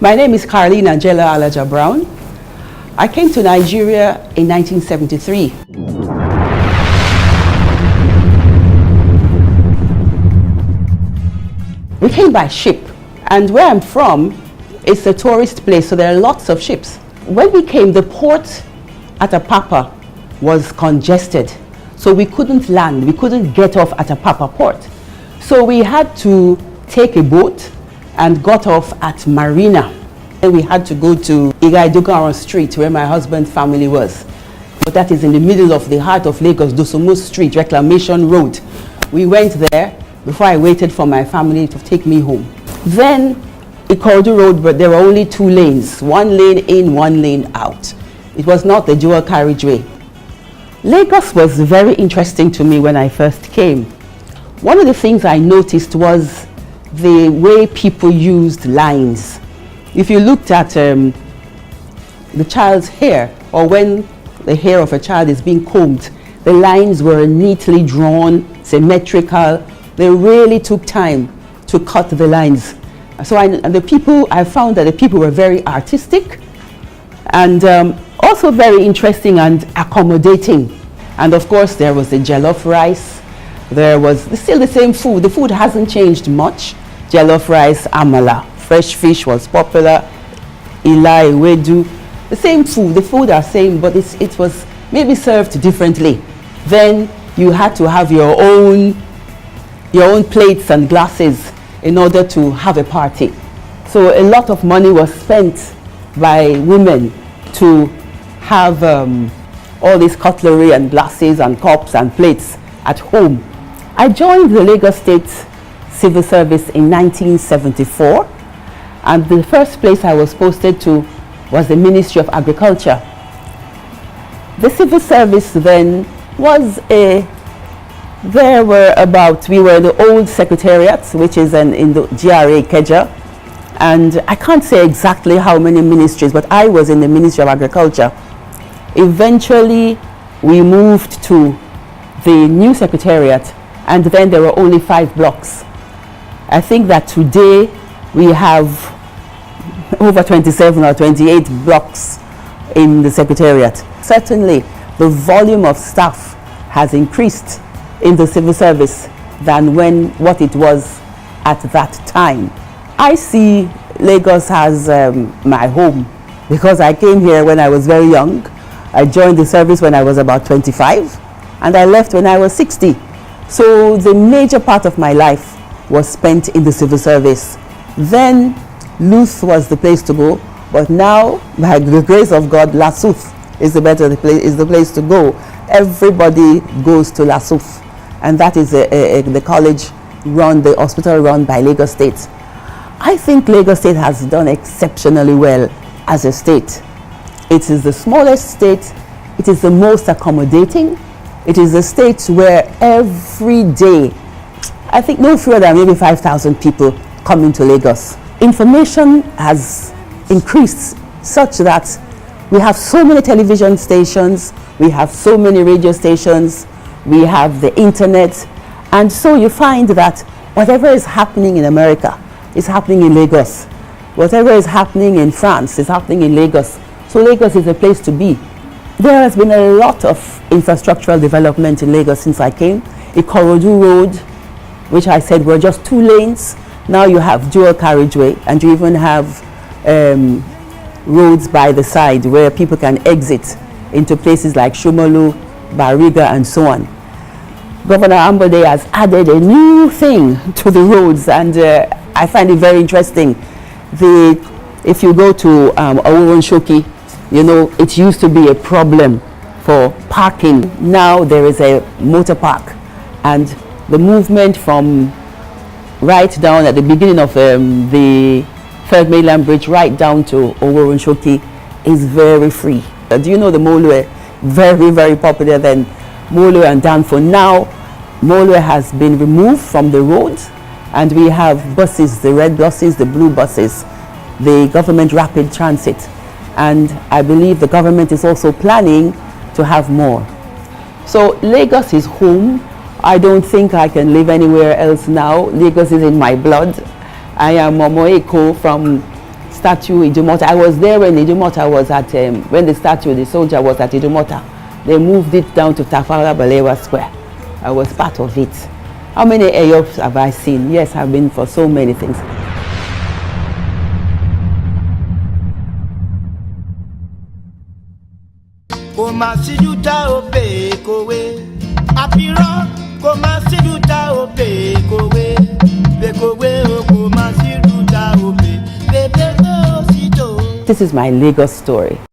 My name is Caroline Angela ALAJA Brown. I came to Nigeria in 1973. We came by ship, and where I'm from, it's a tourist place, so there are lots of ships. When we came, the port at Apapa was congested, so we couldn't land, we couldn't get off at Apapa port. So we had to take a boat and got off at Marina. And we had to go to Igaidogaran Street, where my husband's family was. But that is in the middle of the heart of Lagos, Dosomo Street, Reclamation Road. We went there before I waited for my family to take me home. Then Ikorodu Road, but there were only 2 lanes, 1 lane in, 1 lane out. It was not the dual carriageway. Lagos was very interesting to me when I first came. One of the things I noticed was the way people used lines. If you looked at the child's hair, or when the hair of a child is being combed, the lines were neatly drawn, symmetrical. They really took time to cut the lines. So I found that the people were very artistic and also very interesting and accommodating. And of course there was the jollof rice. There was still the same food. The food hasn't changed much. Jollof rice, amala. Fresh fish was popular. Ila, ewedu. The same food. The food are same, but it was maybe served differently. Then you had to have your own plates and glasses in order to have a party. So a lot of money was spent by women to have all this cutlery and glasses and cups and plates at home. I joined the Lagos State Civil Service in 1974, and the first place I was posted to was the Ministry of Agriculture. The Civil Service then was we were the old Secretariat, which is in the GRA Ikeja, and I can't say exactly how many ministries, but I was in the Ministry of Agriculture. Eventually, we moved to the new Secretariat, and then there were only 5 blocks. I think that today we have over 27 or 28 blocks in the Secretariat. Certainly, the volume of staff has increased in the civil service than what it was at that time. I see Lagos as my home because I came here when I was very young. I joined the service when I was about 25 and I left when I was 60. So the major part of my life was spent in the civil service. Then Luth was the place to go, but now by the grace of God, Lasuf is the place to go. Everybody goes to Lasuf, and that is the college run, the hospital run by Lagos State. I think Lagos State has done exceptionally well as a state. It is the smallest state, it is the most accommodating, it is a state where every day, I think no fewer than maybe 5,000 people come into Lagos. Information has increased such that we have so many television stations, we have so many radio stations, we have the internet, and so you find that whatever is happening in America is happening in Lagos. Whatever is happening in France is happening in Lagos. So Lagos is a place to be. There has been a lot of infrastructural development in Lagos since I came. Ikorodu Road, which I said were just 2 lanes. Now you have dual carriageway, and you even have roads by the side where people can exit into places like Shomolu, Bariga, and so on. Governor Ambode has added a new thing to the roads, and I find it very interesting. If you go to Owuronshoki, you know, it used to be a problem for parking. Now there is a motor park, and the movement from right down at the beginning of the Third Mainland Bridge right down to Owuronshoki is very free. Do you know the Molue? Very, very popular then. Molue and Danfo. Now Molue has been removed from the road, and we have buses, the red buses, the blue buses, the government rapid transit. And I believe the government is also planning to have more. So Lagos is home. I don't think I can live anywhere else now. Lagos is in my blood. I am Momo Eko statue Idumota. I was there when Idumota was at, when the statue, the soldier was at Idumota. They moved it down to Tafawa Balewa Square. I was part of it. How many Eyobs have I seen? Yes, I've been for so many things. This is my Lagos story.